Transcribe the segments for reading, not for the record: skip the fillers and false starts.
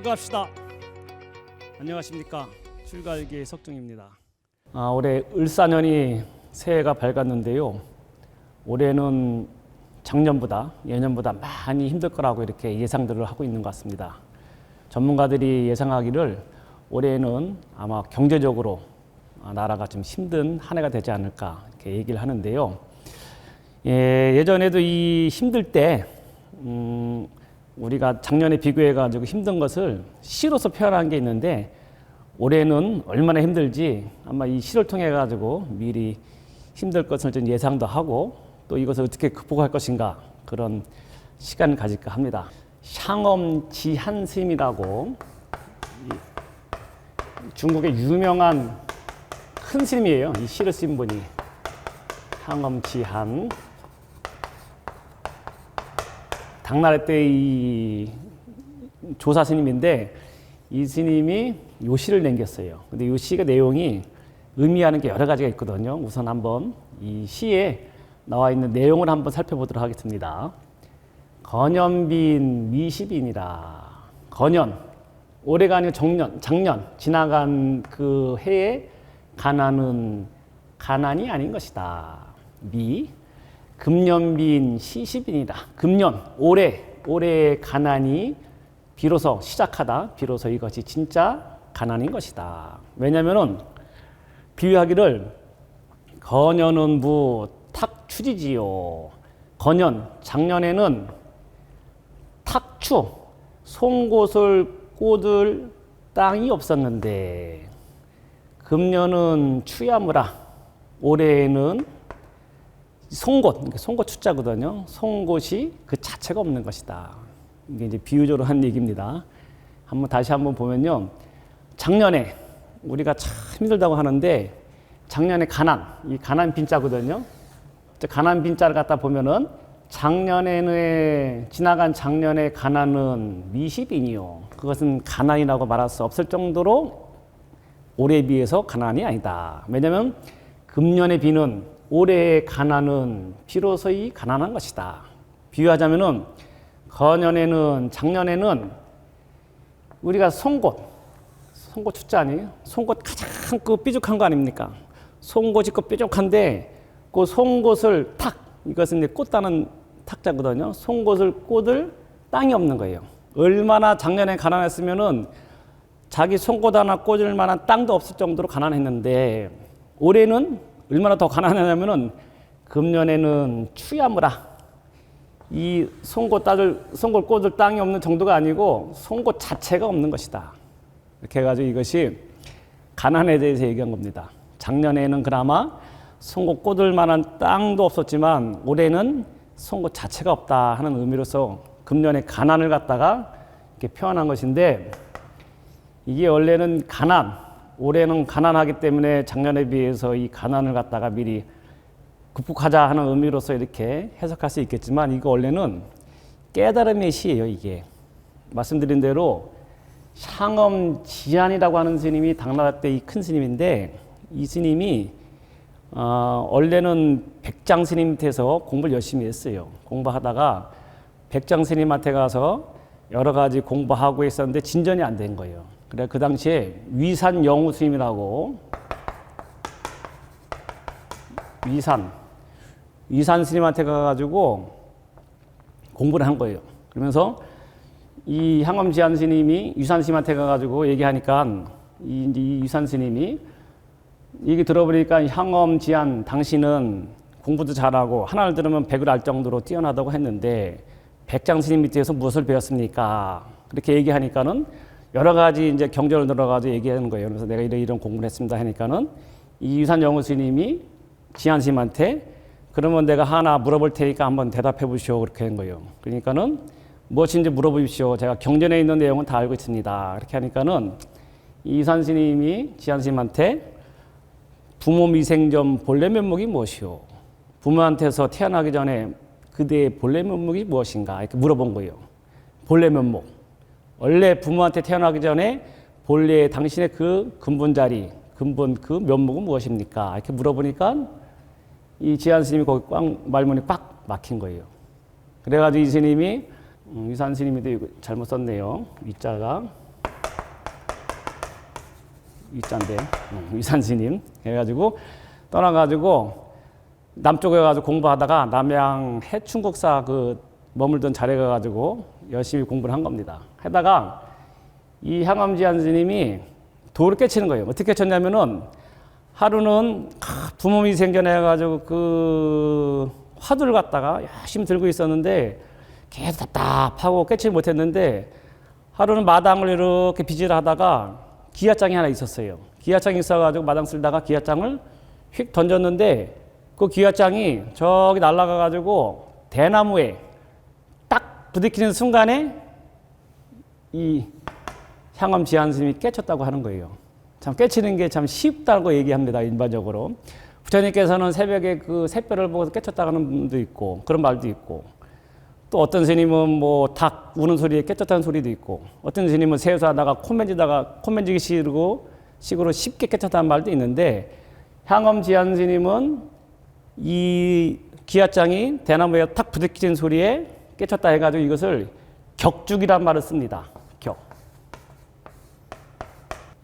출가합시다. 안녕하십니까, 출가일기의 석중입니다. 올해 을사년이 새해가 밝았는데요, 올해는 작년보다 예년보다 많이 힘들 거라고 이렇게 예상들을 하고 있는 것 같습니다. 전문가들이 예상하기를 올해는 아마 경제적으로 나라가 좀 힘든 한 해가 되지 않을까 이렇게 얘기를 하는데요. 예전에도 이 힘들 때 우리가 작년에 비교해 가지고 힘든 것을 시로서 표현한 게 있는데, 올해는 얼마나 힘들지 아마 이 시를 통해 가지고 미리 힘들 것을 좀 예상도 하고 또 이것을 어떻게 극복할 것인가 그런 시간을 가질까 합니다. 샹엄지한 스님이라고 중국의 유명한 큰 스님이에요. 이 시를 쓴 분이 샹엄지한. 당나라 때 이 조사 스님인데, 이 스님이 요 시를 남겼어요. 근데 이 시가 내용이 의미하는 게 여러 가지가 있거든요. 우선 한번 이 시에 나와 있는 내용을 한번 살펴보도록 하겠습니다. 건연빈 미시빈이라. 건연, 올해가 아니고 작년 지나간 그 해에 가난은 가난이 아닌 것이다. 미, 금년빈 시시빈이다. 금년, 올해의 가난이 비로소 시작하다. 비로소 이것이 진짜 가난인 것이다. 왜냐면은 비유하기를 건연은 무 탁추지지요. 건연, 작년에는 탁추, 송곳을 꽂을 땅이 없었는데, 금년은 추야무라. 올해는 송곳 추자거든요. 송곳이 그 자체가 없는 것이다. 이게 이제 비유적으로 한 얘기입니다. 다시 한번 보면요, 작년에 우리가 참 힘들다고 하는데, 작년에 이 가난 빈자거든요. 가난 빈자를 갖다 보면은 지나간 작년의 가난은 미시빈이요. 그것은 가난이라고 말할 수 없을 정도로 올해에 비해서 가난이 아니다. 왜냐하면 금년의 비는 올해의 가난은 비로소히 가난한 것이다. 비유하자면은 작년에는 우리가 송곳 추자 아니에요? 송곳 가장 그 뾰족한 거 아닙니까? 송곳이 그 뾰족한데 그 송곳을 이것은 이제 꽂다는 탁자거든요. 송곳을 꽂을 땅이 없는 거예요. 얼마나 작년에 가난했으면은 자기 송곳 하나 꽂을 만한 땅도 없을 정도로 가난했는데, 올해는 얼마나 더 가난하냐면은 금년에는 추야무라. 이 송곳 꽂을 땅이 없는 정도가 아니고 송곳 자체가 없는 것이다. 이렇게 해가지고 이것이 가난에 대해서 얘기한 겁니다. 작년에는 그나마 송곳 꽂을 만한 땅도 없었지만 올해는 송곳 자체가 없다 하는 의미로서 금년의 가난을 갖다가 이렇게 표현한 것인데, 이게 원래는 올해는 가난하기 때문에 작년에 비해서 이 가난을 갖다가 미리 극복하자 하는 의미로서 이렇게 해석할 수 있겠지만, 이거 원래는 깨달음의 시예요. 이게 말씀드린 대로 샹엄지한이라고 하는 스님이 당나라 때 이 큰 스님인데, 이 스님이 원래는 백장 스님 밑에서 공부를 열심히 했어요. 공부하다가 백장 스님한테 가서 여러 가지 공부하고 있었는데 진전이 안 된 거예요. 그래 그 당시에 위산영우 스님이라고, 위산 스님한테 가가지고 공부를 한 거예요. 그러면서 이 향엄지한 스님이 위산 스님한테 가가지고 얘기하니까 이 위산 스님이 얘기 들어보니까, 향엄지한 당신은 공부도 잘하고 하나를 들으면 백을 알 정도로 뛰어나다고 했는데 백장 스님 밑에서 무엇을 배웠습니까? 그렇게 얘기하니까는 여러 가지 이제 경전을 들어가지고 얘기하는 거예요. 그래서 내가 이런 공부를 했습니다 하니까는 이 위산영우 스님이 지한 스님한테, 그러면 내가 하나 물어볼 테니까 한번 대답해 보시오. 그렇게 한 거예요. 그러니까는 무엇인지 물어보십시오. 제가 경전에 있는 내용은 다 알고 있습니다. 그렇게 하니까는 이 위산 스님이 지한 스님한테, 부모 미생전 본래 면목이 무엇이오? 부모한테서 태어나기 전에 그대의 본래 면목이 무엇인가? 이렇게 물어본 거예요. 본래 면목. 원래 부모한테 태어나기 전에 본래 당신의 그 근본 자리, 근본 그 면목은 무엇입니까? 이렇게 물어보니까 이 지한 스님이 거기 말문이 꽉 막힌 거예요. 그래가지고 이 스님이, 위산 스님이 잘못 썼네요. 위자가 위자인데 위산 스님 해가지고 떠나가지고 남쪽에 가서 공부하다가 남양 해충국사 그 머물던 자리에 가가지고 열심히 공부를 한 겁니다. 하다가 이 향엄지안 스님이 도를 깨치는 거예요. 어떻게 쳤냐면은 하루는 부모님이 생전해가지고 그 화두를 갖다가 열심히 들고 있었는데 계속 답답하고 깨치지 못했는데 하루는 마당을 이렇게 비지를 하다가 기아장이 하나 있었어요. 기아장이 있어가지고 마당 쓸다가 기아장을 휙 던졌는데 그 기아장이 저기 날아가가지고 대나무에 딱 부딪히는 순간에 이 향엄지안 스님이 깨쳤다고 하는 거예요. 참 깨치는 게 참 쉽다고 얘기합니다. 일반적으로. 부처님께서는 새벽에 그 샛별을 보고 깨쳤다고 하는 분도 있고 그런 말도 있고 또 어떤 스님은 뭐 닭 우는 소리에 깨쳤다는 소리도 있고 어떤 스님은 세수하다가 콧맨지기 식으로 쉽게 깨쳤다는 말도 있는데 향엄지안 스님은 이 기아장이 대나무에 탁 부딪히는 소리에 깨쳤다 해가지고 이것을 격죽이란 말을 씁니다. 격.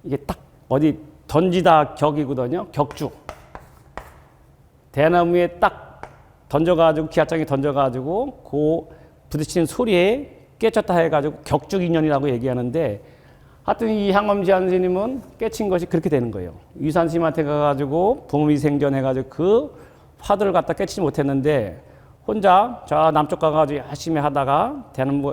이게 딱 어디 던지다 격이거든요. 격죽. 대나무에 딱 던져가지고 기아장이 던져가지고 그 부딪히는 소리에 깨쳤다 해가지고 격죽인연이라고 얘기하는데 하여튼 이 향엄지안 스님은 깨친 것이 그렇게 되는 거예요. 위산 스님한테 가가지고 부모님이 생전해가지고 그 화두를 갖다 깨치지 못했는데 혼자 저 남쪽 가가지고 열심히 하다가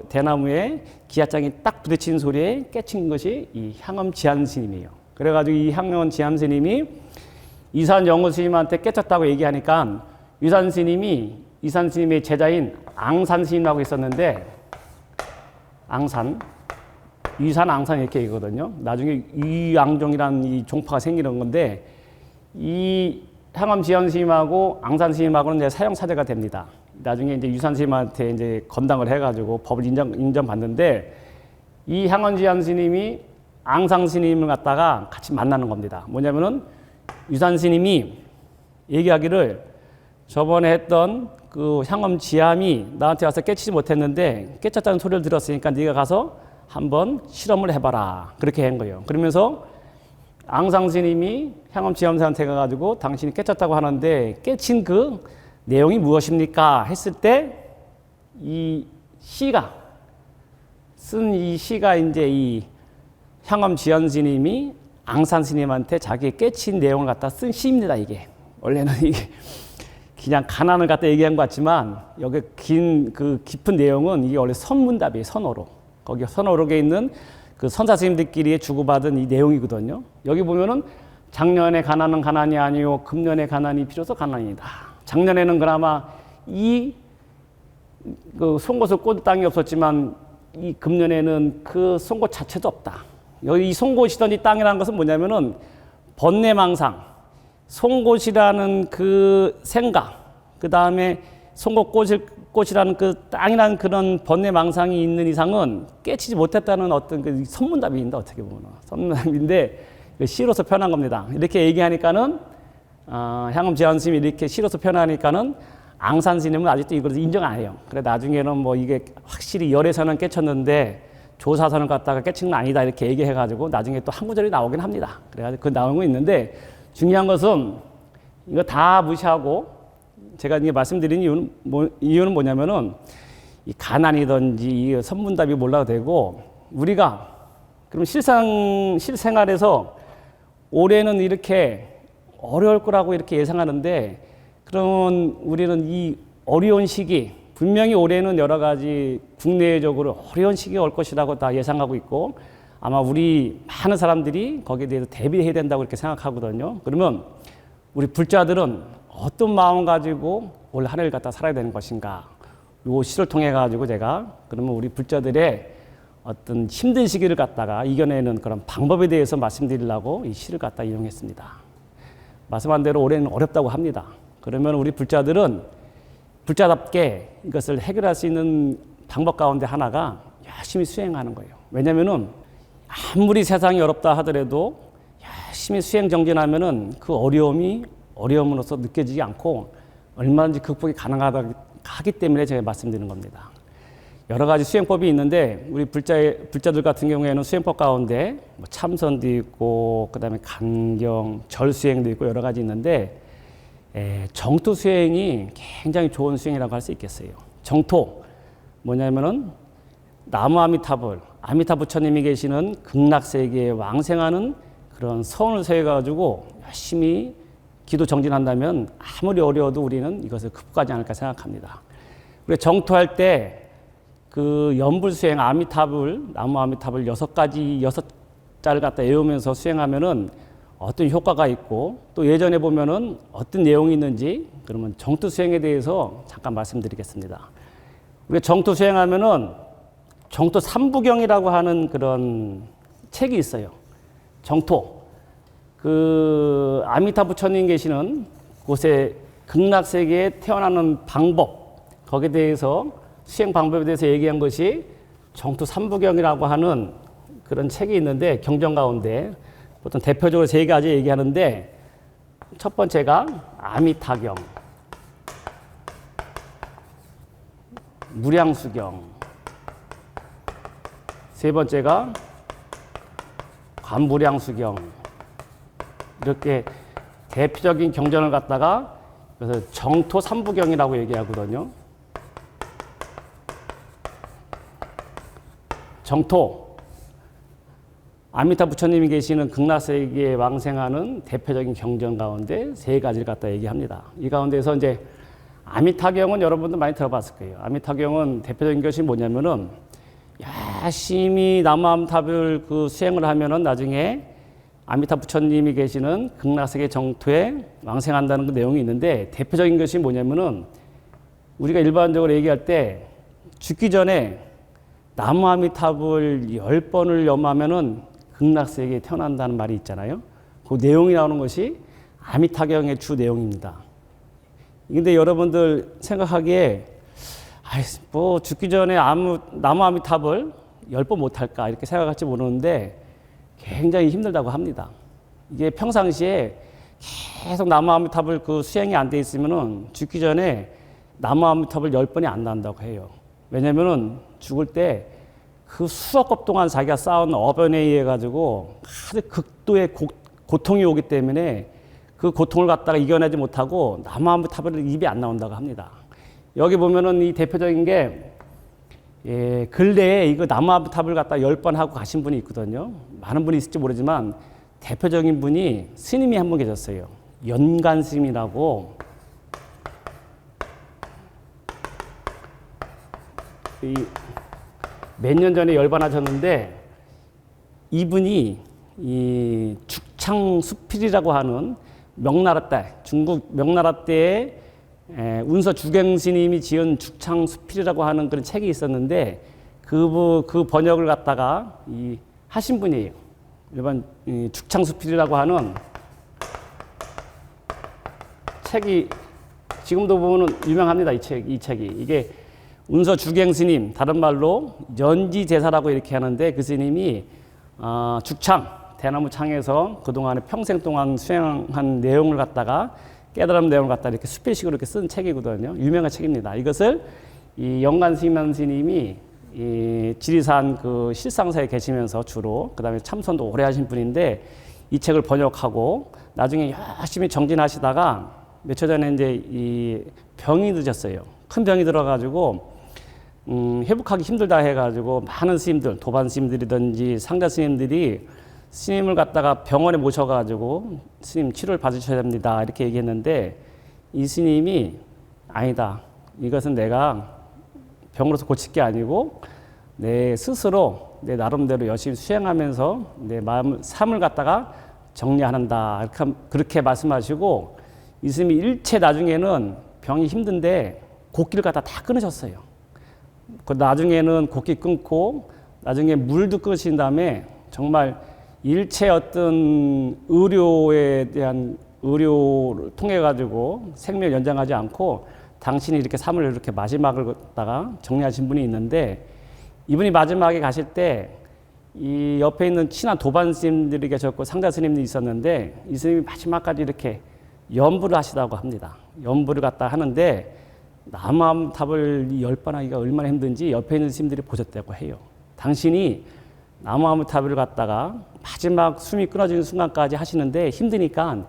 대나무에 기아장이 딱 부딪히는 소리에 깨친 것이 이 향엄지안 스님이에요. 그래가지고 이 향엄지안 스님이 이산 영호 스님한테 깨쳤다고 얘기하니까 위산 스님의 제자인 앙산 스님하고 있었는데 위산 앙산 이렇게 얘기거든요. 나중에 위앙종이라는 이 종파가 생기는 건데 이 향엄지안 스님하고 앙산 스님하고는 이제 사형사대가 됩니다. 나중에 이제 위산 스님한테 이제 건당을 해가지고 법을 인정받는데 이 향엄지안 스님이 앙상 스님을 갖다가 같이 만나는 겁니다. 뭐냐면은 위산 스님이 얘기하기를 저번에 했던 그 향엄지암이 나한테 와서 깨치지 못했는데 깨쳤다는 소리를 들었으니까 네가 가서 한번 실험을 해봐라. 그렇게 한 거예요. 그러면서 앙상 스님이 향엄지암한테 가가지고 당신이 깨쳤다고 하는데 깨친 그 내용이 무엇입니까? 했을 때 이 시가 이제 이 향엄지안 스님이 앙산 스님한테 자기 깨친 내용을 갖다 쓴 시입니다. 이게 원래는 이게 그냥 가난을 갖다 얘기한 것 같지만 여기 깊은 내용은 이게 원래 선문답이에요. 선어록. 거기 선어록에 있는 그 선사 스님들끼리 주고받은 이 내용이거든요. 여기 보면은 작년에 가난은 가난이 아니요 금년에 가난이 비로소 가난이다. 작년에는 그나마 그 송곳을 꽂을 땅이 없었지만 이 금년에는 그 송곳 자체도 없다. 여기 이 송곳이든지 땅이라는 것은 뭐냐면은 번뇌망상, 송곳이라는 그 생각, 그 다음에 송곳꽃이라는 그 땅이라는 그런 번뇌망상이 있는 이상은 깨치지 못했다는 어떤 그 선문답입니다. 어떻게 보면 선문답인데 시로서 표현한 겁니다. 이렇게 얘기하니까는 향엄지안 스님이 이렇게 시로서 표현하니까는 앙산 스님은 아직도 이걸 인정 안 해요. 그래 나중에는 뭐 이게 확실히 열에서는 깨쳤는데 조사서는 갖다가 깨친 건 아니다 이렇게 얘기해가지고 나중에 또 한 구절이 나오긴 합니다. 그래가지고 그 나오는 거 있는데 중요한 것은 이거 다 무시하고 제가 이게 말씀드린 이유는 뭐냐면은 이 가난이든지 이 선문답이 몰라도 되고 우리가 그럼 실생활에서 올해는 이렇게 어려울 거라고 이렇게 예상하는데 그러면 우리는 이 어려운 시기 분명히 올해는 여러 가지 국내적으로 어려운 시기가 올 것이라고 다 예상하고 있고 아마 우리 많은 사람들이 거기에 대해서 대비해야 된다고 이렇게 생각하거든요. 그러면 우리 불자들은 어떤 마음 가지고 올 한 해를 갖다 살아야 되는 것인가? 요 시를 통해 가지고 제가 그러면 우리 불자들의 어떤 힘든 시기를 갖다가 이겨내는 그런 방법에 대해서 말씀드리려고 이 시를 갖다 이용했습니다. 말씀한 대로 올해는 어렵다고 합니다. 그러면 우리 불자들은 불자답게 이것을 해결할 수 있는 방법 가운데 하나가 열심히 수행하는 거예요. 왜냐면은 아무리 세상이 어렵다 하더라도 열심히 수행 정진하면은 그 어려움으로서 느껴지지 않고 얼마든지 극복이 가능하기 때문에 제가 말씀드리는 겁니다. 여러 가지 수행법이 있는데 우리 불자들 같은 경우에는 수행법 가운데 뭐 참선도 있고 그다음에 간경, 절수행도 있고 여러 가지 있는데 정토 수행이 굉장히 좋은 수행이라고 할 수 있겠어요. 정토 뭐냐면은 나무 아미타 부처님이 계시는 극락세계에 왕생하는 그런 서원을 세워가지고 열심히 기도 정진한다면 아무리 어려워도 우리는 이것을 극복하지 않을까 생각합니다. 우리 정토할 때 그 연불수행 나무 아미타불 6자를 갖다 외우면서 수행하면은 어떤 효과가 있고 또 예전에 보면은 어떤 내용이 있는지 그러면 정토 수행에 대해서 잠깐 말씀드리겠습니다. 우리가 정토 수행하면은 정토 삼부경이라고 하는 그런 책이 있어요. 정토. 그 아미타 부처님 계시는 곳에 극락세계에 태어나는 방법, 거기에 대해서 수행 방법에 대해서 얘기한 것이 정토 삼부경이라고 하는 그런 책이 있는데 경전 가운데 보통 대표적으로 3가지 얘기하는데 첫 번째가 아미타경, 무량수경, 세 번째가 관무량수경. 이렇게 대표적인 경전을 갖다가 그래서 정토 삼부경이라고 얘기하거든요. 정토, 아미타 부처님이 계시는 극락세계에 왕생하는 대표적인 경전 가운데 3가지를 갖다 얘기합니다. 이 가운데서 이제 아미타경은 여러분도 많이 들어봤을 거예요. 아미타경은 대표적인 것이 뭐냐면은 열심히 나무아미타불 그 수행을 하면은 나중에 아미타 부처님이 계시는 극락세계 정토에 왕생한다는 그 내용이 있는데 대표적인 것이 뭐냐면은 우리가 일반적으로 얘기할 때 죽기 전에 나무아미타불 10번을 염하면은 극락세계에 태어난다는 말이 있잖아요. 그 내용이 나오는 것이 아미타경의 주 내용입니다. 근데 여러분들 생각하기에 뭐 죽기 전에 나무아미타불 10번 못할까 이렇게 생각할지 모르는데 굉장히 힘들다고 합니다. 이게 평상시에 계속 나무아미타불 그 수행이 안 돼 있으면은 죽기 전에 나무아미타불 10번이 안 난다고 해요. 왜냐면은 죽을 때 그 수억 급 동안 자기가 쌓은 어변에 의해 가지고 아주 극도의 고통이 오기 때문에 그 고통을 갖다가 이겨내지 못하고 나무아미타불 입이 안 나온다고 합니다. 여기 보면은 이 대표적인 게 근래에 이거 나무아미타불 갖다 10번 하고 가신 분이 있거든요. 많은 분이 있을지 모르지만 대표적인 분이 스님이 한 분 계셨어요. 연간 스님이라고. 몇 년 전에 열반하셨는데 이분이 이 죽창수필이라고 하는 명나라 때 중국 명나라 때에 운서 주경스님이 지은 죽창수필이라고 하는 그런 책이 있었는데 그 번역을 갖다가 하신 분이에요. 일반 죽창수필이라고 하는 책이 지금도 보면 유명합니다. 이 책이 이게 운서 주경스님, 다른 말로 연지제사라고 이렇게 하는데 그 스님이 죽창, 대나무 창에서 그동안에 평생 동안 수행한 내용을 갖다가 깨달은 내용을 갖다 이렇게 수필식으로 이렇게 쓴 책이거든요. 유명한 책입니다. 이것을 이 영간스님이라는 스님이 이 지리산 그 실상사에 계시면서 주로 그다음에 참선도 오래 하신 분인데 이 책을 번역하고 나중에 열심히 정진하시다가 며칠 전에 이제 이 병이 드셨어요. 큰 병이 들어가지고 회복하기 힘들다 해가지고 많은 스님들, 도반 스님들이든지 상자 스님들이 스님을 갖다가 병원에 모셔가지고 스님 치료를 받으셔야 됩니다 이렇게 얘기했는데 이 스님이 아니다. 이것은 내가 병으로서 고칠 게 아니고 내 스스로 내 나름대로 열심히 수행하면서 내 삶을 갖다가 정리한다. 그렇게 말씀하시고 이 스님이 일체 나중에는 병이 힘든데 곡기를 갖다 다 끊으셨어요. 그 나중에는 곡기 끊고 나중에 물도 끊으신 다음에 정말 일체 어떤 의료에 대한 의료를 통해 가지고 생명을 연장하지 않고 당신이 이렇게 삶을 이렇게 마지막을 갖다가 정리하신 분이 있는데 이분이 마지막에 가실 때 이 옆에 있는 친한 도반 스님들이 계셨고 상자 스님들이 있었는데 이 스님이 마지막까지 이렇게 연부를 하시다고 합니다. 연부를 갖다 하는데 나무아무탑을 10번 하기가 얼마나 힘든지 옆에 있는 스님들이 보셨다고 해요. 당신이 나무아무탑을 갖다가 마지막 숨이 끊어지는 순간까지 하시는데 힘드니까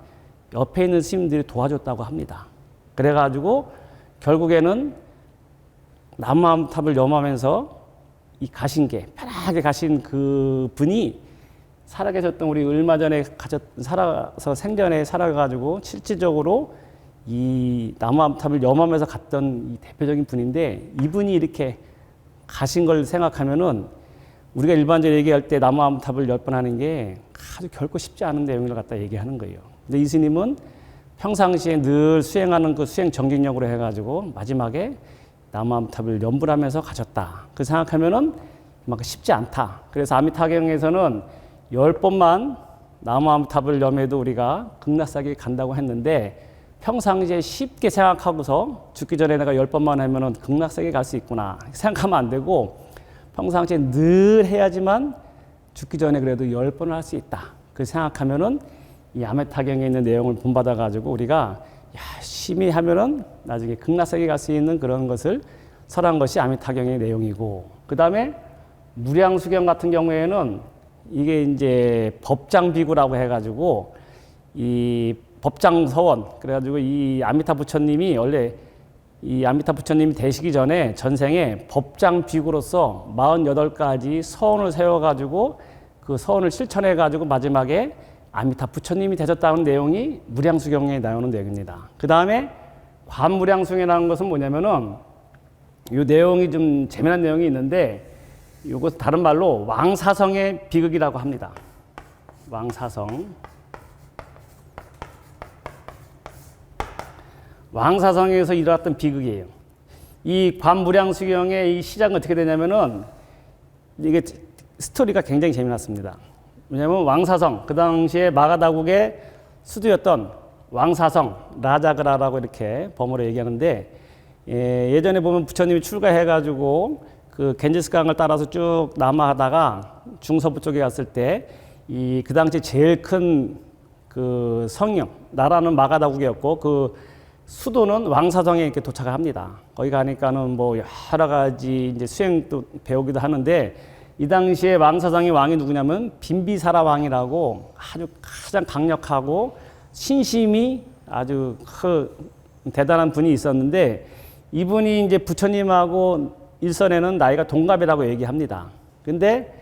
옆에 있는 스님들이 도와줬다고 합니다. 그래가지고 결국에는 나무아무탑을 염하면서 이 가신게 편하게 가신 그 분이 살아계셨던 우리 얼마 전에 살아서 생전에 살아가지고 실질적으로 이 나무아무탑을 염하면서 갔던 이 대표적인 분인데, 이분이 이렇게 가신 걸 생각하면은 우리가 일반적으로 얘기할 때 나무아무탑을 10번 하는 게 아주 결코 쉽지 않은 내용을 갖다 얘기하는 거예요. 근데 이 스님은 평상시에 늘 수행하는 그 수행 정진력으로 해가지고 마지막에 나무아무탑을 염불하면서 가셨다. 그 생각하면은 막 쉽지 않다. 그래서 아미타경에서는 10번만 나무아무탑을 염해도 우리가 극락세계에 간다고 했는데, 평상시에 쉽게 생각하고서 죽기 전에 내가 10번만 하면은 극락세계에 갈 수 있구나 생각하면 안 되고, 평상시에 늘 해야지만 죽기 전에 그래도 10번을 할 수 있다. 그 생각하면은 이 아미타경에 있는 내용을 본받아 가지고 우리가 열심히 하면은 나중에 극락세계에 갈 수 있는 그런 것을 설한 것이 아미타경의 내용이고, 그 다음에 무량수경 같은 경우에는 이게 이제 법장비구라고 해가지고 이 법장서원, 그래가지고 이 아미타 부처님이 원래 이 아미타 부처님이 되시기 전에 전생에 법장비구로서 48가지 서원을 세워가지고 그 서원을 실천해가지고 마지막에 아미타 부처님이 되셨다는 내용이 무량수경에 나오는 내용입니다. 그 다음에 관무량수경이라는 것은 뭐냐면은 이 내용이 좀 재미난 내용이 있는데, 이것 다른 말로 왕사성의 비극이라고 합니다. 왕사성. 왕사성에서 일어났던 비극이에요. 이 관무량수경의 이 시작은 어떻게 되냐면은 이게 스토리가 굉장히 재미났습니다. 왜냐하면 왕사성, 그 당시에 마가다국의 수도였던 왕사성, 라자그라라고 이렇게 범어로 얘기하는데, 예전에 보면 부처님이 출가해가지고 그 겐지스 강을 따라서 쭉 남하하다가 중서부 쪽에 갔을 때 그 당시 제일 큰 그 성령, 나라는 마가다국이었고 그 수도는 왕사성에 이렇게 도착을 합니다. 거기 가니까는 뭐 여러 가지 이제 수행도 배우기도 하는데, 이 당시에 왕사성의 왕이 누구냐면 빈비사라 왕이라고 아주 가장 강력하고 신심이 아주 대단한 분이 있었는데, 이분이 이제 부처님하고 일선에는 나이가 동갑이라고 얘기합니다. 근데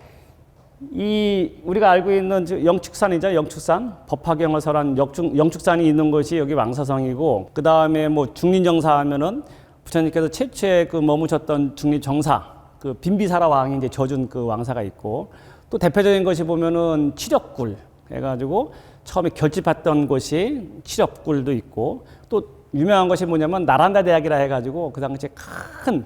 우리가 알고 있는 영축산이죠. 영축산. 법화경을 설한 영축산이 있는 곳이 여기 왕사성이고, 그 다음에 뭐 중림정사 하면은 부처님께서 최초에 그 머무셨던 중림정사, 그 빈비사라 왕이 이제 져준 그 왕사가 있고, 또 대표적인 것이 보면은 칠엽굴 해가지고 처음에 결집했던 곳이 칠엽굴도 있고, 또 유명한 것이 뭐냐면 나란다 대학이라 해가지고 그 당시에 큰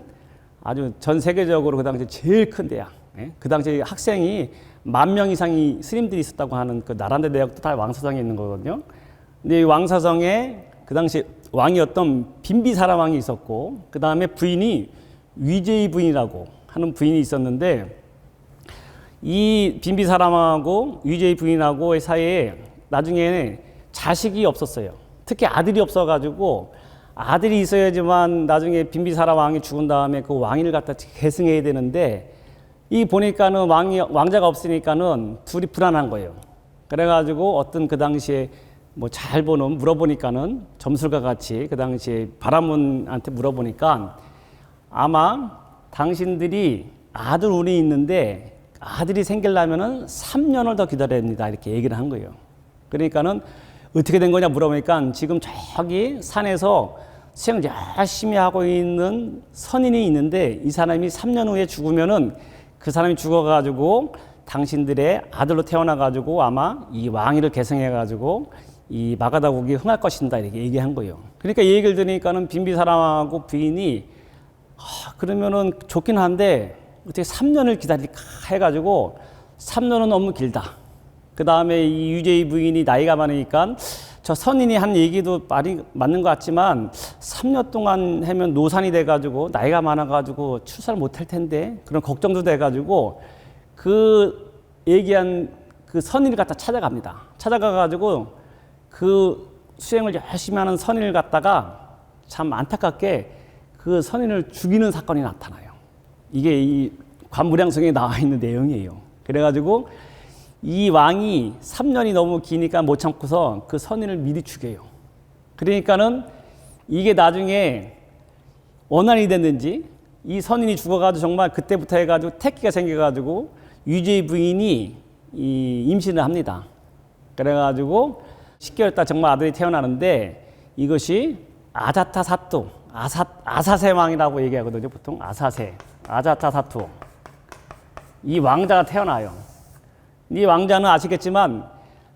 아주 전 세계적으로 그 당시 제일 큰 대학, 그 당시 학생이 10,000명 이상이 스님들이 있었다고 하는 그 나란다 대학도 다 왕사성에 있는 거거든요. 근데 이 왕사성에 그 당시 왕이었던 빈비사라 왕이 있었고, 그 다음에 부인이 위제이 부인이라고 하는 부인이 있었는데, 이 빈비사라 왕하고 위제이 부인하고의 사이에 나중에 자식이 없었어요. 특히 아들이 없어가지고, 아들이 있어야지만 나중에 빈비사라 왕이 죽은 다음에 그 왕위를 갖다 계승해야 되는데, 이 보니까는 왕자가 없으니까는 둘이 불안한 거예요. 그래가지고 어떤 그 당시에 뭐 잘 보는 물어보니까는 점술과 같이 그 당시에 바라문한테 물어보니까, 아마 당신들이 아들 운이 있는데 아들이 생기려면은 3년을 더 기다려야 됩니다. 이렇게 얘기를 한 거예요. 그러니까는 어떻게 된 거냐 물어보니까, 지금 저기 산에서 수행을 열심히 하고 있는 선인이 있는데, 이 사람이 3년 후에 죽으면은 그 사람이 죽어가지고 당신들의 아들로 태어나가지고 아마 이 왕위를 계승해가지고 이 마가다국이 흥할 것이다 이렇게 얘기한 거예요. 그러니까 이 얘기를 들으니까는 빈비사라하고 부인이 그러면은 좋긴 한데 어떻게 3년을 기다릴까 해가지고, 3년은 너무 길다. 그 다음에 이 유제이 부인이 나이가 많으니까 저 선인이 한 얘기도 말이 맞는 것 같지만 3년 동안 하면 노산이 돼가지고 나이가 많아가지고 출산을 못할 텐데, 그런 걱정도 돼가지고 그 얘기한 그 선인을 갖다 찾아갑니다. 찾아가가지고 그 수행을 열심히 하는 선인을 갖다가 참 안타깝게 그 선인을 죽이는 사건이 나타나요. 이게 이 관무량성에 나와 있는 내용이에요. 그래가지고 이 왕이 3년이 너무 기니까 못 참고서 그 선인을 미리 죽여요. 그러니까는 이게 나중에 원한이 됐는지 이 선인이 죽어가지고 정말 그때부터 해가지고 태기가 생겨가지고 유제의 부인이 이 임신을 합니다. 그래가지고 10개월 있다 정말 아들이 태어나는데 이것이 아자타사투, 아사세 왕이라고 얘기하거든요. 보통 아사세, 아자타사투. 이 왕자가 태어나요. 이 왕자는 아시겠지만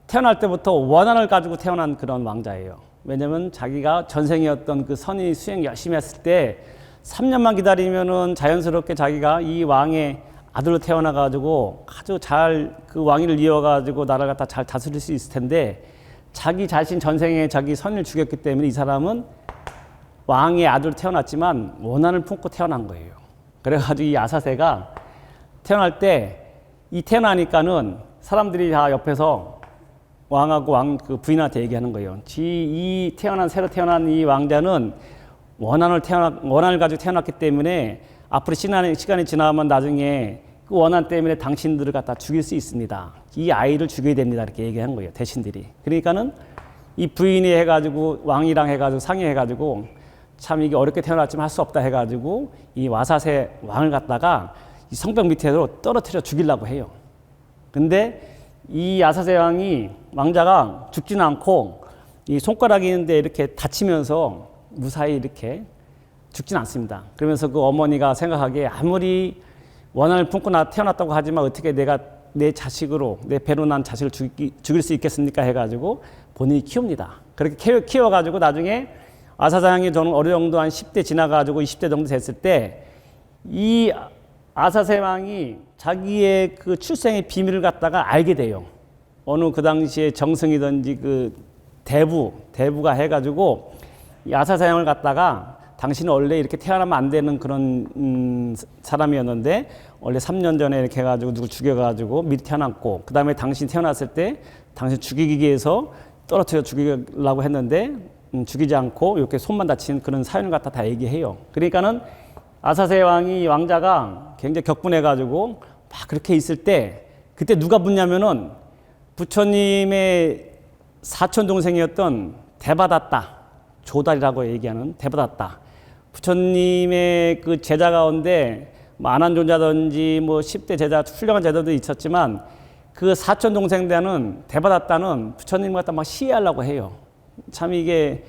태어날 때부터 원한을 가지고 태어난 그런 왕자예요. 왜냐면 자기가 전생이었던 그 선의 수행 열심히 했을 때 3년만 기다리면은 자연스럽게 자기가 이 왕의 아들로 태어나가지고 아주 잘 그 왕위를 이어가지고 나라를 갖다 잘 다스릴 수 있을 텐데 자기 자신 전생에 자기 선을 죽였기 때문에 이 사람은 왕의 아들로 태어났지만 원한을 품고 태어난 거예요. 그래가지고 이 아사세가 태어날 때 이 태어나니까는 사람들이 다 옆에서 왕하고 왕 그 부인한테 얘기하는 거예요. 이 새로 태어난 이 왕자는 원한을 가지고 태어났기 때문에 앞으로 시간이 지나면 나중에 그 원한 때문에 당신들을 갖다 죽일 수 있습니다. 이 아이를 죽여야 됩니다. 이렇게 얘기한 거예요. 대신들이. 그러니까는 이 부인이 해가지고 왕이랑 해가지고 상의해가지고 참 이게 어렵게 태어났지만 할 수 없다 해가지고 이 와사세 왕을 갖다가 이 성벽 밑으로 떨어뜨려 죽이려고 해요. 근데 이 아사세 왕자가 죽지는 않고 이 손가락이 있는데 이렇게 다치면서 무사히 이렇게 죽지는 않습니다. 그러면서 그 어머니가 생각하기에 아무리 원한을 품고 태어났다고 하지만 어떻게 내가 내 자식으로 내 배로 난 자식을 죽일 수 있겠습니까 해가지고 본인이 키웁니다. 그렇게 키워가지고 나중에 아사세 왕이 저는 어느 정도 한 10대 지나가지고 20대 정도 됐을 때 이 아사세 왕이 자기의 그 출생의 비밀을 갖다가 알게 돼요. 어느 그 당시에 정승이든지 그 대부가 해가지고 이 아사세 왕을 갖다가 당신은 원래 이렇게 태어나면 안 되는 그런 사람이었는데 원래 3년 전에 이렇게 해가지고 누구 죽여가지고 미리 태어났고 그 다음에 당신 태어났을 때 당신 죽이기 위해서 떨어뜨려 죽이려고 했는데 죽이지 않고 이렇게 손만 다친 그런 사연을 갖다 다 얘기해요. 그러니까는 아사세 왕자가 굉장히 격분해가지고 막 그렇게 있을 때 그때 누가 붙냐면은 부처님의 사촌 동생이었던 대바다tta 조달이라고 얘기하는 대바다tta 부처님의 그 제자 가운데 뭐 안한존자든지 뭐 10대 제자 훌륭한 제자도 있었지만 그 사촌 동생 되는 대바다tta는 부처님 갖다 막 시해하려고 해요. 참 이게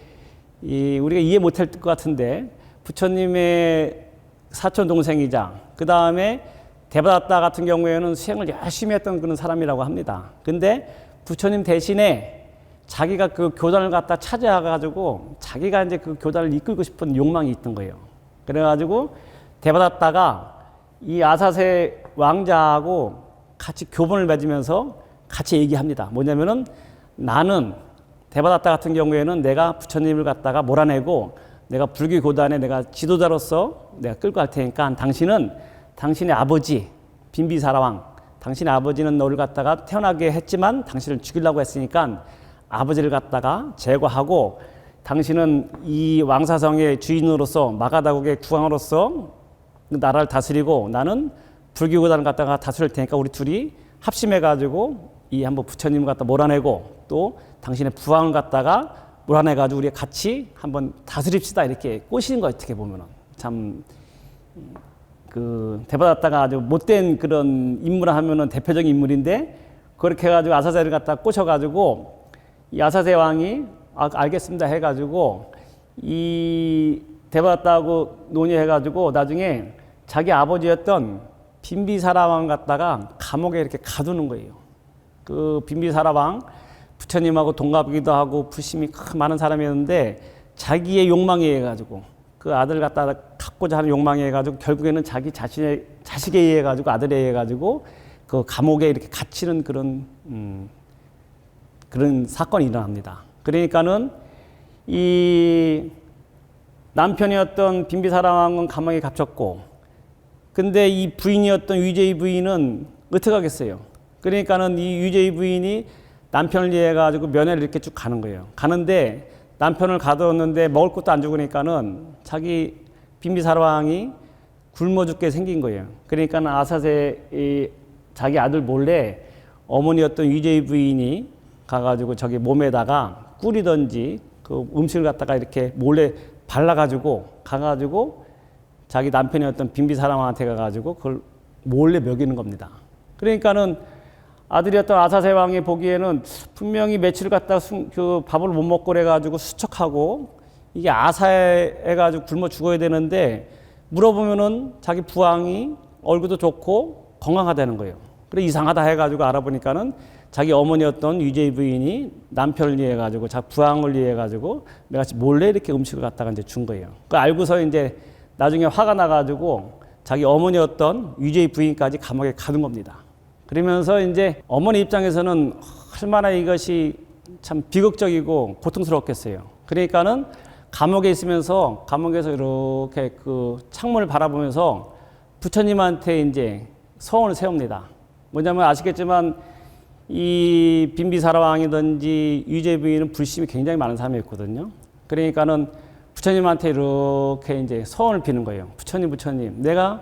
우리가 이해 못할 것 같은데 부처님의 사촌 동생이자 그 다음에 대바다tta 같은 경우에는 수행을 열심히 했던 그런 사람이라고 합니다. 근데 부처님 대신에 자기가 그 교단을 갖다 찾아가지고 자기가 이제 그 교단을 이끌고 싶은 욕망이 있던 거예요. 그래가지고 대바다tta가 이 아사세 왕자하고 같이 교본을 맺으면서 같이 얘기합니다. 뭐냐면은 나는 대바다tta 같은 경우에는 내가 부처님을 갖다가 몰아내고 내가 불교 교단에 내가 지도자로서 내가 끌고 갈 테니까 당신은 당신의 아버지 빈비사라 왕 당신의 아버지는 너를 갖다가 태어나게 했지만 당신을 죽이려고 했으니까 아버지를 갖다가 제거하고 당신은 이 왕사성의 주인으로서 마가다국의 국왕으로서 나라를 다스리고 나는 불교 교단을 갖다가 다스릴 테니까 우리 둘이 합심해가지고 이 한번 부처님을 갖다 몰아내고 또 당신의 부왕을 갖다가 몰아내가지고 우리 같이 한번 다스립시다 이렇게 꼬시는 거 어떻게 보면은 참 그 대바다tta가 아주 못된 그런 인물을 하면은 대표적인 인물인데 그렇게 해가지고 아사세를 갖다 꼬셔가지고 이 아사세 왕이 알겠습니다 해가지고 이 대바다tta하고 논의해가지고 나중에 자기 아버지였던 빈비사라 왕 갖다가 감옥에 이렇게 가두는 거예요. 그 빈비사라 왕 부처님하고 동갑이기도 하고 부심이 많은 사람이었는데 자기의 욕망에 의해 가지고 그 아들 갖다 갖고자 하는 욕망에 의해 가지고 결국에는 자기 자식에 의해 가지고 아들에 의해 가지고 그 감옥에 이렇게 갇히는 그런 사건이 일어납니다. 그러니까는 이 남편이었던 빈비사라 왕은 감옥에 갇혔고 근데 이 부인이었던 유제의 부인은 어떻게 하겠어요? 그러니까는 이 유제의 부인이 남편을 위해 가지고 면회를 이렇게 쭉 가는 거예요. 가는데 남편을 가두었는데 먹을 것도 안 주니까는 자기 빈비사라왕이 굶어 죽게 생긴 거예요. 그러니까 아사세 자기 아들 몰래 어머니였던 유제이 부인이 가가지고 저기 몸에다가 꿀이든지 그 음식을 갖다가 이렇게 몰래 발라가지고 가가지고 자기 남편이었던 빈비사라왕한테 가가지고 그걸 몰래 먹이는 겁니다. 그러니까는 아들이었던 아사세 왕이 보기에는 분명히 며칠 갖다가 그 밥을 못 먹고 그래가지고 수척하고 이게 아사해가지고 굶어 죽어야 되는데 물어보면은 자기 부왕이 얼굴도 좋고 건강하다는 거예요. 그래 이상하다 해가지고 알아보니까는 자기 어머니였던 유제이 부인이 남편을 위해 가지고 자기 부왕을 위해 가지고 매같이 몰래 이렇게 음식을 갖다가 이제 준 거예요. 그 알고서 이제 나중에 화가 나가지고 자기 어머니였던 유제이 부인까지 감옥에 가둔 겁니다. 그러면서 이제 어머니 입장에서는 얼마나 이것이 참 비극적이고 고통스럽겠어요. 그러니까는 감옥에 있으면서 감옥에서 이렇게 그 창문을 바라보면서 부처님한테 이제 서원을 세웁니다. 뭐냐면 아시겠지만 이 빈비사라왕이든지 유제이 부인은 불심이 굉장히 많은 사람이었거든요. 그러니까는 부처님한테 이렇게 이제 서원을 비는 거예요. 부처님, 내가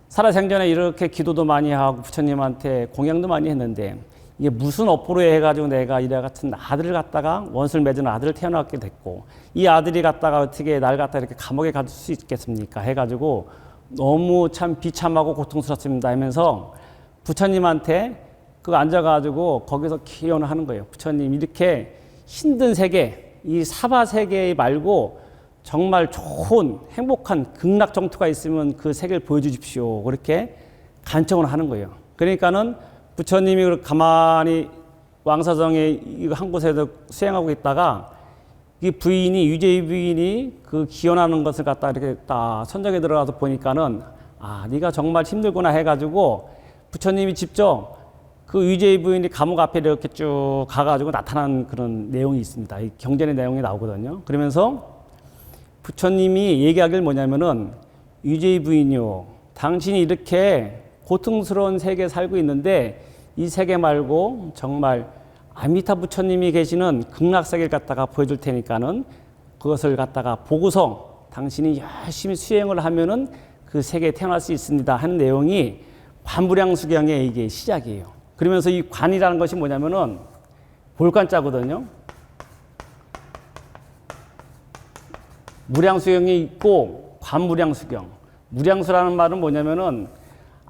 살아생전에 이렇게 기도도 많이 하고 부처님한테 공양도 많이 했는데 이게 무슨 업보로 해가지고 내가 이와 같은 아들을 갖다가 원수를 맺은 아들을 태어나게 됐고 이 아들이 갖다가 어떻게 날 갖다 이렇게 감옥에 가둘 수 있겠습니까? 해가지고 너무 참 비참하고 고통스럽습니다 하면서 부처님한테 그 앉아가지고 거기서 기원을 하는 거예요. 부처님 이렇게 힘든 세계, 이 사바 세계 말고 정말 좋은 행복한 극락 정토가 있으면 그 세계를 보여주십시오. 그렇게 간청을 하는 거예요. 그러니까는 부처님이 가만히 왕사정에 한 곳에서 수행하고 있다가 이 부인이 유제이 부인이 그 기원하는 것을 갖다 이렇게 딱 선정에 들어가서 보니까는 아 네가 정말 힘들구나 해가지고 부처님이 직접 그 유제이 부인이 감옥 앞에 이렇게 쭉 가가지고 나타난 그런 내용이 있습니다. 이 경전의 내용이 나오거든요. 그러면서 부처님이 얘기하길 뭐냐면은 유제이 부인이요, 당신이 이렇게 고통스러운 세계에 살고 있는데 이 세계 말고 정말 아미타 부처님이 계시는 극락세계를 갖다가 보여줄 테니까는 그것을 갖다가 보고서 당신이 열심히 수행을 하면은 그 세계에 태어날 수 있습니다 하는 내용이 관무량수경의 이게 시작이에요. 그러면서 이 관이라는 것이 뭐냐면은 볼관자거든요. 무량수경이 있고 관무량수경. 무량수라는 말은 뭐냐면은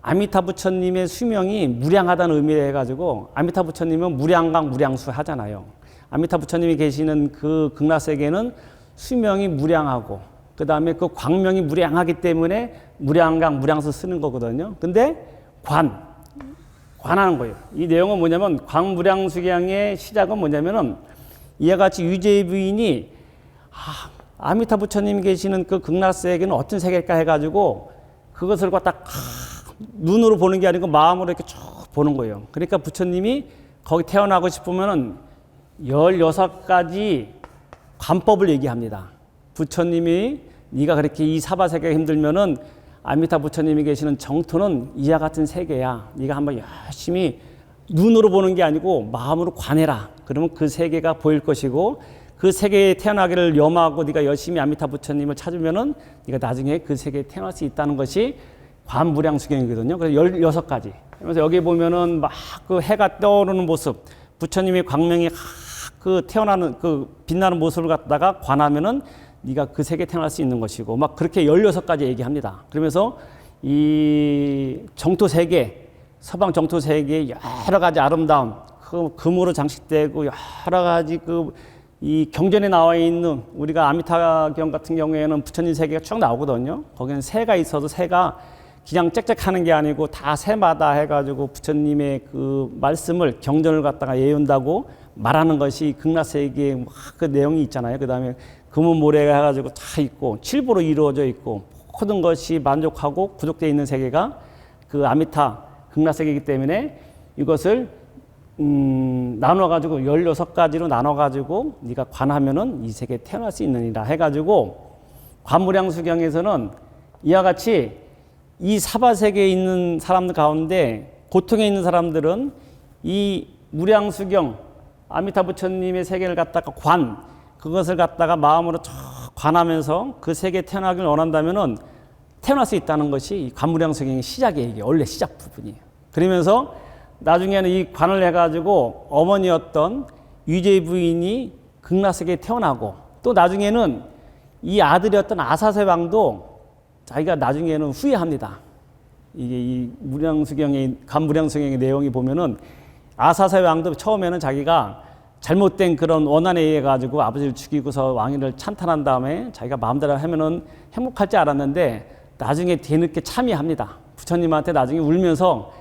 아미타 부처님의 수명이 무량하다는 의미를 해가지고 아미타 부처님은 무량강 무량수 하잖아요. 아미타 부처님이 계시는 그 극락세계는 수명이 무량하고 그 다음에 그 광명이 무량하기 때문에 무량강 무량수 쓰는 거거든요. 근데 관하는 거예요. 이 내용은 뭐냐면 광무량수경의 시작은 뭐냐면은 이와 같이 유제이 부인이 아미타 부처님이 계시는 그 극락세계는 어떤 세계일까 해가지고 그것을 갖다 눈으로 보는 게 아니고 마음으로 이렇게 쭉 보는 거예요. 그러니까 부처님이 거기 태어나고 싶으면은 16가지 관법을 얘기합니다. 부처님이 네가 그렇게 이 사바세계가 힘들면은 아미타 부처님이 계시는 정토는 이와 같은 세계야. 네가 한번 열심히 눈으로 보는 게 아니고 마음으로 관해라. 그러면 그 세계가 보일 것이고 그 세계에 태어나기를 염하고 네가 열심히 아미타 부처님을 찾으면은 네가 나중에 그 세계에 태어날 수 있다는 것이 관무량수경이거든요. 그래서 16가지. 그래서 여기 보면은 막 그 해가 떠오르는 모습, 부처님의 광명이 그 태어나는 그 빛나는 모습을 갖다가 관하면은 네가 그 세계에 태어날 수 있는 것이고 막 그렇게 16가지 얘기합니다. 그러면서 이 정토 세계, 서방 정토 세계의 여러 가지 아름다움, 그 금으로 장식되고 여러 가지 이 경전에 나와 있는 우리가 아미타경 같은 경우에는 부처님 세계가 쭉 나오거든요. 거기는 새가 있어도 새가 그냥 짹짹하는 게 아니고 다 새마다 해가지고 부처님의 그 말씀을 경전을 갖다가 예운다고 말하는 것이 극락세계의 그 내용이 있잖아요. 그 다음에 금은 모래가 해가지고 다 있고 칠보로 이루어져 있고 모든 것이 만족하고 구족되어 있는 세계가 그 아미타 극락세계이기 때문에 이것을 나눠가지고 16가지로 나눠가지고 네가 관하면은 이 세계에 태어날 수 있느니라 해가지고 관무량수경에서는 이와 같이 이 사바세계에 있는 사람들 가운데 고통에 있는 사람들은 이 무량수경 아미타 부처님의 세계를 갖다가 그것을 갖다가 마음으로 쭉 관하면서 그 세계에 태어나길 원한다면은 태어날 수 있다는 것이 이 관무량성경의 시작이에요. 이게 원래 시작 부분이에요. 그러면서 나중에는 이 관을 해가지고 어머니였던 유제 부인이 극락세계에 태어나고 또 나중에는 이 아들이었던 아사세 왕도 자기가 나중에는 후회합니다. 이게 이 무량수경의 관무량수경의 내용이 보면은 아사세 왕도 처음에는 자기가 잘못된 그런 원한에 의해 가지고 아버지를 죽이고서 왕위를 찬탈한 다음에 자기가 마음대로 하면은 행복할지 알았는데 나중에 뒤늦게 참여합니다. 부처님한테 나중에 울면서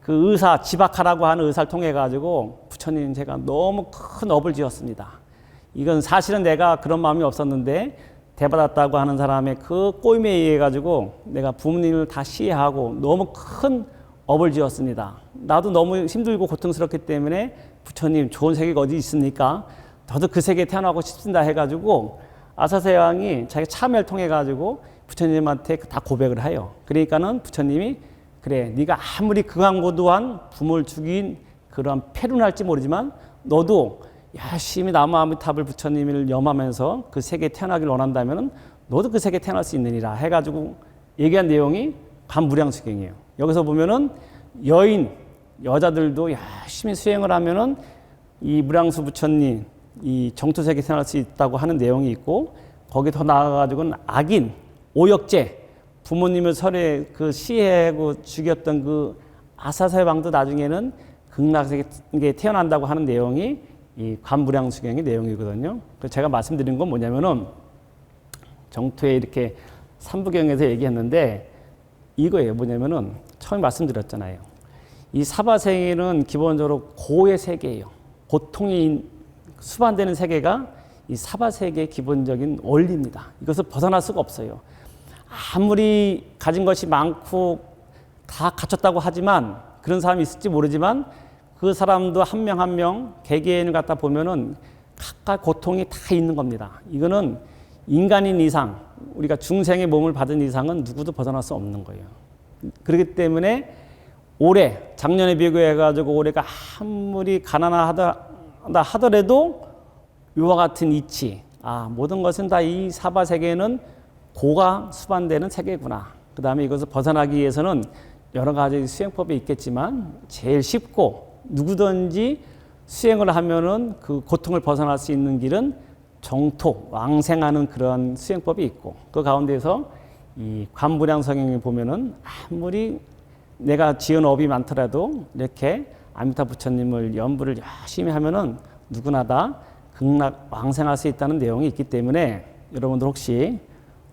그 의사 지박하라고 하는 의사를 통해 가지고 부처님 제가 너무 큰 업을 지었습니다. 이건 사실은 내가 그런 마음이 없었는데 대받았다고 하는 사람의 그 꼬임에 의해 가지고 내가 부모님을 다 시해하고 너무 큰 업을 지었습니다. 나도 너무 힘들고 고통스럽기 때문에 부처님 좋은 세계가 어디 있습니까? 저도 그 세계에 태어나고 싶습니다 해가지고 아사세 왕이 자기 참여를 통해 가지고 부처님한테 다 고백을 해요. 그러니까는 부처님이 그래 네가 아무리 극악무도한 부모를 죽인 그런 패륜할지 모르지만 너도 열심히 나무아미탑을 부처님을 염하면서 그 세계에 태어나길 원한다면 너도 그 세계에 태어날 수 있느니라 해가지고 얘기한 내용이 관무량수경이에요. 여기서 보면은 여자들도 열심히 수행을 하면은 이 무량수 부처님 이 정토세계에 태어날 수 있다고 하는 내용이 있고 거기 더 나아가지고는 악인 오역제 부모님을 설에 그 시해하고 죽였던 그 아사세 왕도 나중에는 극락세계에 태어난다고 하는 내용이 이 관무량수경의 내용이거든요. 그래서 제가 말씀드린 건 뭐냐면은 정토에 이렇게 삼부경에서 얘기했는데 이거예요. 뭐냐면은 처음에 말씀드렸잖아요. 이 사바세계는 기본적으로 고의 세계예요. 고통이 수반되는 세계가 이 사바세계의 기본적인 원리입니다. 이것을 벗어날 수가 없어요. 아무리 가진 것이 많고 다 갖췄다고 하지만 그런 사람이 있을지 모르지만 그 사람도 한 명 한 명 개개인을 갖다 보면은 각각 고통이 다 있는 겁니다. 이거는 인간인 이상 우리가 중생의 몸을 받은 이상은 누구도 벗어날 수 없는 거예요. 그렇기 때문에 올해 작년에 비교해 가지고 올해가 아무리 가난하다 하더라도 이와 같은 이치 모든 것은 다 이 사바 세계는 고가 수반되는 세계구나. 그 다음에 이것을 벗어나기 위해서는 여러 가지 수행법이 있겠지만 제일 쉽고 누구든지 수행을 하면은 그 고통을 벗어날 수 있는 길은 정토, 왕생하는 그런 수행법이 있고 그 가운데서 이 관무량성경에 보면은 아무리 내가 지은 업이 많더라도 이렇게 아미타 부처님을 연부를 열심히 하면은 누구나 다 극락 왕생할 수 있다는 내용이 있기 때문에 여러분들 혹시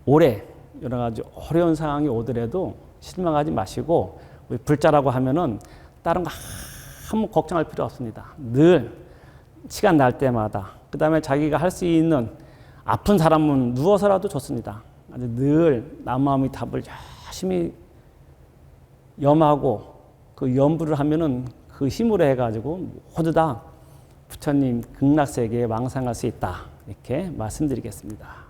올해 여러 가지 어려운 상황이 오더라도 실망하지 마시고 우리 불자라고 하면은 다른 거 아무 걱정할 필요 없습니다. 늘 시간 날 때마다 그 다음에 자기가 할 수 있는 아픈 사람은 누워서라도 좋습니다. 아주 늘 나무아미탑을 열심히 염하고 그 염불을 하면은 그 힘으로 해가지고 모두 다 부처님 극락세계에 왕생할 수 있다 이렇게 말씀드리겠습니다.